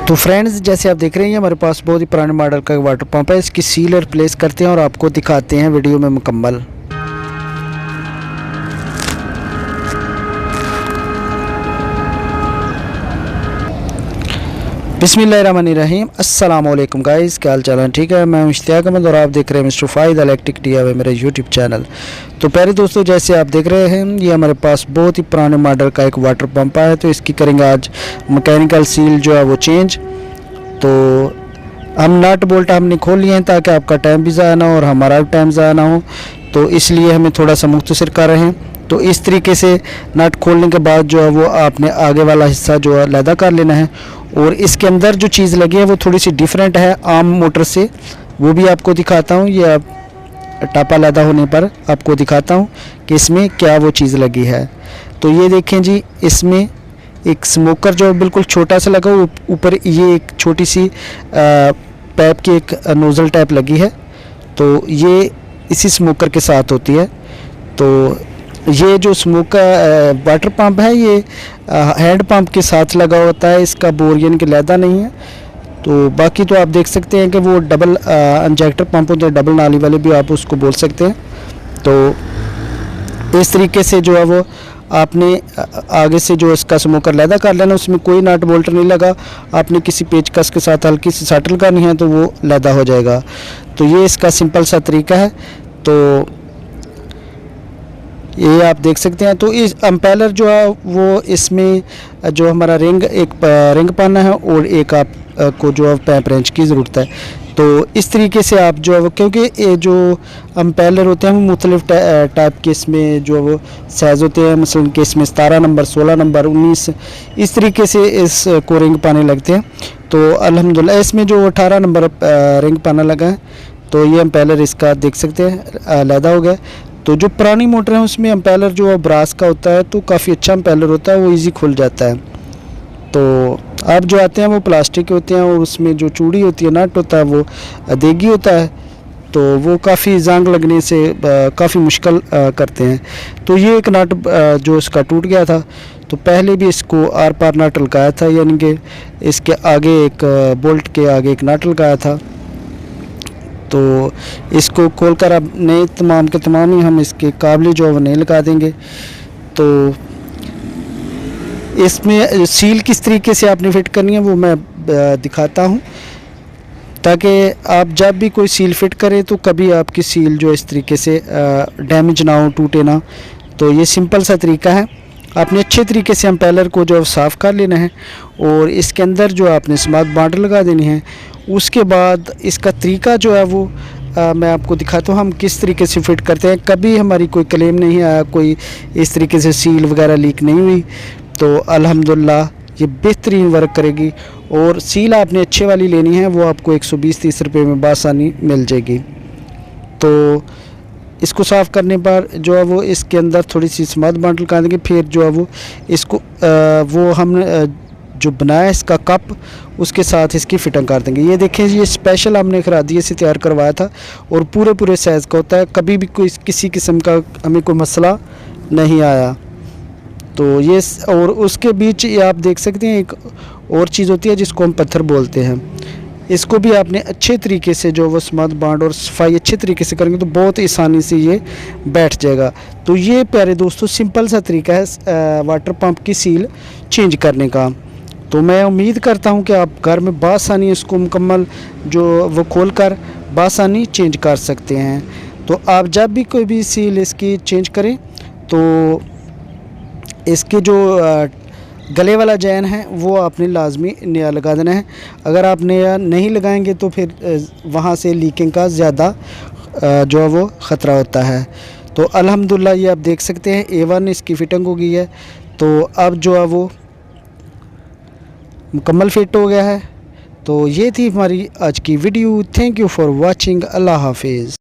तो फ्रेंड्स, जैसे आप देख रहे हैं हमारे पास बहुत ही पुराने मॉडल का वाटर पंप है। इसकी सील रिप्लेस करते हैं और आपको दिखाते हैं वीडियो में मुकम्मल। बिस्मिल्लाहिर्रहमानिर्रहीम। अस्सलाम वालेकुम गाइस, क्या हाल चाल है? ठीक है, मैं इश्तियाक अहमद और आप देख रहे हैं मिस्टर फ़ाहिद इलेक्ट्रिक DIY मेरे यूट्यूब चैनल। तो प्यारे दोस्तों, जैसे आप देख रहे हैं ये हमारे पास बहुत ही पुराने मॉडल का एक वाटर पंप है। तो इसकी करेंगे आज मैकेनिकल सील जो है वो चेंज। तो हम नट बोल्ट हमने खोल लिए हैं ताकि आपका टाइम भी ज़ाया ना हो और हमारा भी टाइम ज़ाया ना हो, तो इसलिए हमें थोड़ा सा मुख्तसर कर रहे हैं। तो इस तरीके से नट खोलने के बाद जो है वो आपने आगे वाला हिस्सा जो है लैदा कर लेना है। और इसके अंदर जो चीज़ लगी है वो थोड़ी सी डिफरेंट है आम मोटर से, वो भी आपको दिखाता हूँ। ये आप टापा लैदा होने पर आपको दिखाता हूँ कि इसमें क्या वो चीज़ लगी है। तो ये देखें जी, इसमें एक स्मोकर जो बिल्कुल छोटा सा लगा, ऊपर ये एक छोटी सी पाइप की एक नोज़ल टाइप लगी है। तो ये इसी स्मोकर के साथ होती है। तो ये जो स्मोकर वाटर पंप है ये हैंड पंप के साथ लगा होता है, इसका बोर यानी कि लैदा नहीं है। तो बाकी तो आप देख सकते हैं कि वो डबल इंजेक्टर पंप होते हैं, डबल नाली वाले भी आप उसको बोल सकते हैं। तो इस तरीके से जो है वो आपने आगे से जो इसका स्मोकर लैदा कर लेना, उसमें कोई नट बोल्ट नहीं लगा, आपने किसी पेचकस के साथ हल्की सी सटल करनी है तो वो लैदा हो जाएगा। तो ये इसका सिंपल सा तरीका है। तो ये आप देख सकते हैं। तो इस एम्पेलर जो है वो इसमें जो हमारा रिंग रिंग पाना है और एक आप को जो है पैप रेंच की ज़रूरत है। तो इस तरीके से आप जो है वो, क्योंकि ये जो एम्पेलर होते हैं वो मुख्तलिफ टाइप के इसमें जो है वो साइज़ होते हैं, मसलन कि इसमें 17 नंबर, 16 नंबर, 19 इस तरीके से इस को रिंग पाने लगते हैं। तो अल्हम्दुलिल्लाह इसमें जो 18 नंबर रिंग पाना लगा है। तो ये एम्पेलर इसका देख सकते हैं लैदा हो गया। तो जो पुरानी मोटर है उसमें एम्पेलर जो है ब्रास का होता है, तो काफ़ी अच्छा एम्पेलर होता है, वो इजी खुल जाता है। तो अब जो आते हैं वो प्लास्टिक के होते हैं और उसमें जो चूड़ी होती है, नट होता है, वो देगी होता है। तो वो काफ़ी जंग लगने से काफ़ी मुश्किल करते हैं। तो ये एक नट जो इसका टूट गया था, तो पहले भी इसको आर पार नट लगाया था, यानी कि इसके आगे एक बोल्ट के आगे एक नट लगाया था। तो इसको खोलकर अब नए तमाम के तमाम ही हम इसके काबले जो है वो नए लगा देंगे। तो इसमें सील किस तरीके से आपने फिट करनी है वो मैं दिखाता हूँ, ताकि आप जब भी कोई सील फिट करें तो कभी आपकी सील जो इस तरीके से डैमेज ना हो, टूटे ना। तो ये सिंपल सा तरीका है। आपने अच्छे तरीके से एम्पेलर को जो साफ़ कर लेना है और इसके अंदर जो आपने स्मार्ट बांडर लगा देनी है। उसके बाद इसका तरीका जो है वो मैं आपको दिखाता हूँ हम किस तरीके से फिट करते हैं। कभी हमारी कोई क्लेम नहीं आया, कोई इस तरीके से सील वगैरह लीक नहीं हुई। तो अल्हम्दुलिल्लाह ये बेहतरीन वर्क करेगी। और सील आपने अच्छे वाली लेनी है, वो आपको 120-30 रुपये में बासानी मिल जाएगी। तो इसको साफ़ करने पर जो है वो इसके अंदर थोड़ी सी स्मार्ट बांडल कर देंगे। फिर जो है वो इसको वो हमने जो बनाया इसका कप, उसके साथ इसकी फिटिंग कर देंगे। ये देखें, ये स्पेशल हमने खरादिए से तैयार करवाया था और पूरे साइज़ का होता है। कभी भी कोई किसी किस्म का हमें कोई मसला नहीं आया। तो ये और उसके बीच ये आप देख सकते हैं एक और चीज़ होती है जिसको हम पत्थर बोलते हैं। इसको भी आपने अच्छे तरीके से जो वो स्मार्ट बांड और सफाई अच्छे तरीके से करेंगे तो बहुत आसानी से ये बैठ जाएगा। तो ये प्यारे दोस्तों सिंपल सा तरीका है वाटर पंप की सील चेंज करने का। तो मैं उम्मीद करता हूँ कि आप घर में बासानी इसको मुकम्मल जो वो खोल कर बासानी चेंज कर सकते हैं। तो आप जब भी कोई भी सील इसकी चेंज करें तो इसके जो गले वाला जैन है वो आपने लाजमी नया लगा देना है। अगर आप नया नहीं लगाएंगे तो फिर वहाँ से लीकिंग का ज़्यादा जो है वो ख़तरा होता है। तो अल्हम्दुलिल्लाह ये आप देख सकते हैं A1 इसकी फिटिंग हो गई है। तो अब जो है वो मुकम्मल फिट हो गया है। तो ये थी हमारी आज की video. Thank you for watching. अल्लाह हाफिज़।